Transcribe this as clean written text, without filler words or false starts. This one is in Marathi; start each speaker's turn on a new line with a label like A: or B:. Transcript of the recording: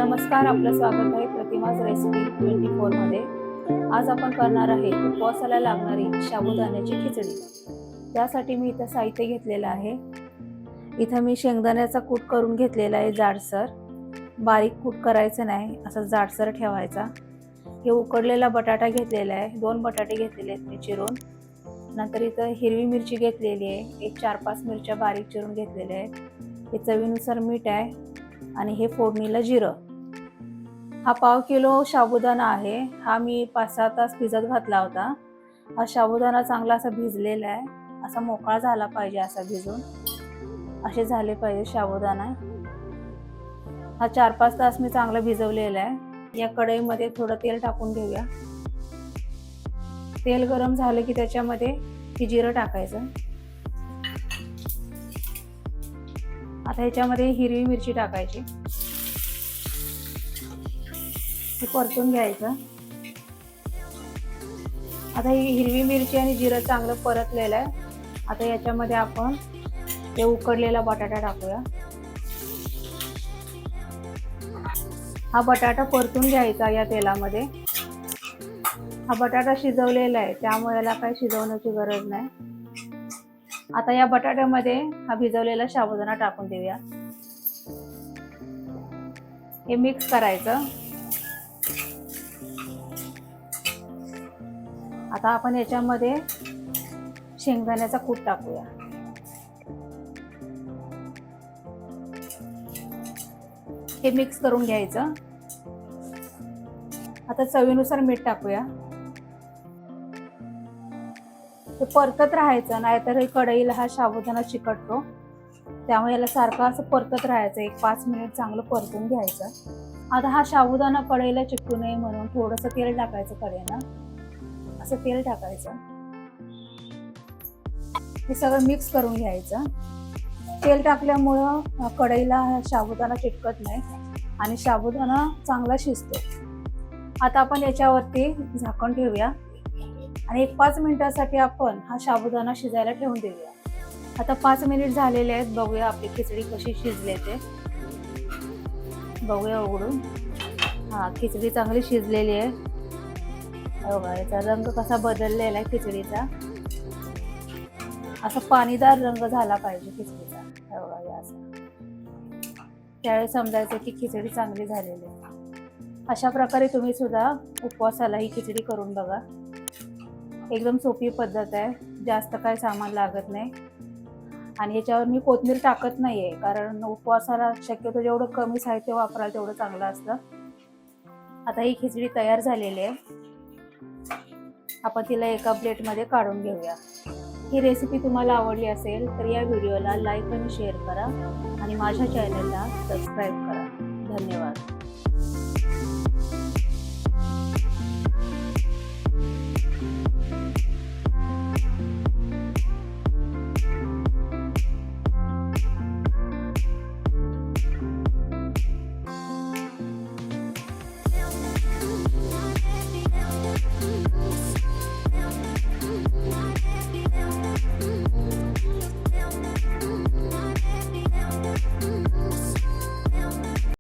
A: नमस्कार, आपलं स्वागत आहे प्रतिमाज रेसिपी 24 मध्ये। आज आपण करणार आहे उपवासाला लागणारी साबुदाण्याची खिचडी। त्यासाठी मी इथं साहित्य घेतलेलं आहे। इथं मी शेंगदाण्याचा कूट करून घेतलेला आहे जाडसर। बारीक कूट करायचं नाही, असं जाडसर ठेवायचा। हे उकडलेला बटाटा घेतलेला आहे, 2 बटाटे घेतलेले आहेत मी चिरून। नंतर इथं हिरवी मिरची घेतलेली आहे, एक 4-5 मिरच्या बारीक चिरून घेतलेल्या आहेत। हे चवीनुसार मीठ आहे आणि हे फोडणीला जिरं। हा पाव किलो साबुदाणा आहे। हा मी 5-6 तास भिजत घातला होता। हा साबुदाणा चांगला असा भिजलेला आहे, असा मोकळा झाला पाहिजे, असा भिजून असे झाले पाहिजे साबुदाणा। हा 4-5 तास मी चांगला भिजवलेला आहे। या कढईमध्ये थोडं तेल टाकून घेऊया। तेल गरम झालं की त्याच्यामध्ये हे जिरं टाकायचं। आता ह्याच्यामध्ये हिरवी मिरची टाकायची, हे परतून घ्यायचं। आता ही हिरवी मिरची आणि जिरं चांगलं परतलेलं आहे। आता याच्यामध्ये आपण ते उकडलेला बटाटा टाकूया। हा बटाटा परतून घ्यायचा या तेलामध्ये। हा बटाटा शिजवलेला आहे, त्यामुळे याला काही शिजवण्याची गरज नाही। आता या बटाट्यामध्ये हा भिजवलेला साबुदाणा टाकून देऊया। हे मिक्स करायचं। आता आपण याच्यामध्ये शेंगदाण्याचा कूट टाकूया। हे मिक्स करून घ्यायचं। आता चवीनुसार मीठ टाकूया। ते परतत राहायचं, नाहीतर हे कढईला हा साबुदाणा चिकटतो, त्यामुळे याला सारखं असं परतत राहायचं। 1-5 मिनिट चांगलं परतून घ्यायचं। आता हा साबुदाणा कढईला चिकटू नये म्हणून थोडंसं तेल टाकायचं कढईला, असं तेल टाकायचं। हे सगळं मिक्स करून घ्यायचं। तेल टाकल्यामुळं कढईला साबुदाणा चिटकत नाही आणि साबुदाणा चांगला शिजतो। आता आपण याच्यावरती झाकण ठेवूया आणि 1-5 मिनिटासाठी आपण हा साबुदाणा शिजायला ठेवून देऊया। आता 5 मिनिट झालेले आहेत, बघूया आपली खिचडी कशी शिजले ते। बघूया उघडून। हा, खिचडी चांगली शिजलेली आहे। बघा याचा रंग कसा बदललेला आहे खिचडीचा, असा पाणीदार रंग झाला पाहिजे खिचडीचा। बघा असं, त्यावेळेस समजायचं की खिचडी चांगली झालेली आहे। अशा प्रकारे तुम्ही सुद्धा उपवासाला ही खिचडी करून बघा। एकदम सोपी पद्धत आहे, जास्त काय सामान लागत नाही। आणि याच्यावर मी कोथिंबीर टाकत नाहीये, कारण उपवासाला शक्यतो जेवढं कमी साहित्य वापराल तेवढं चांगलं असतं। आता ही खिचडी तयार झालेली आहे। आपण तिला एका प्लेटमध्ये काढून घेऊया। ही रेसिपी तुम्हाला आवडली असेल तर या व्हिडिओला लाईक आणि शेअर करा आणि माझ्या चॅनलला सबस्क्राईब करा। धन्यवाद।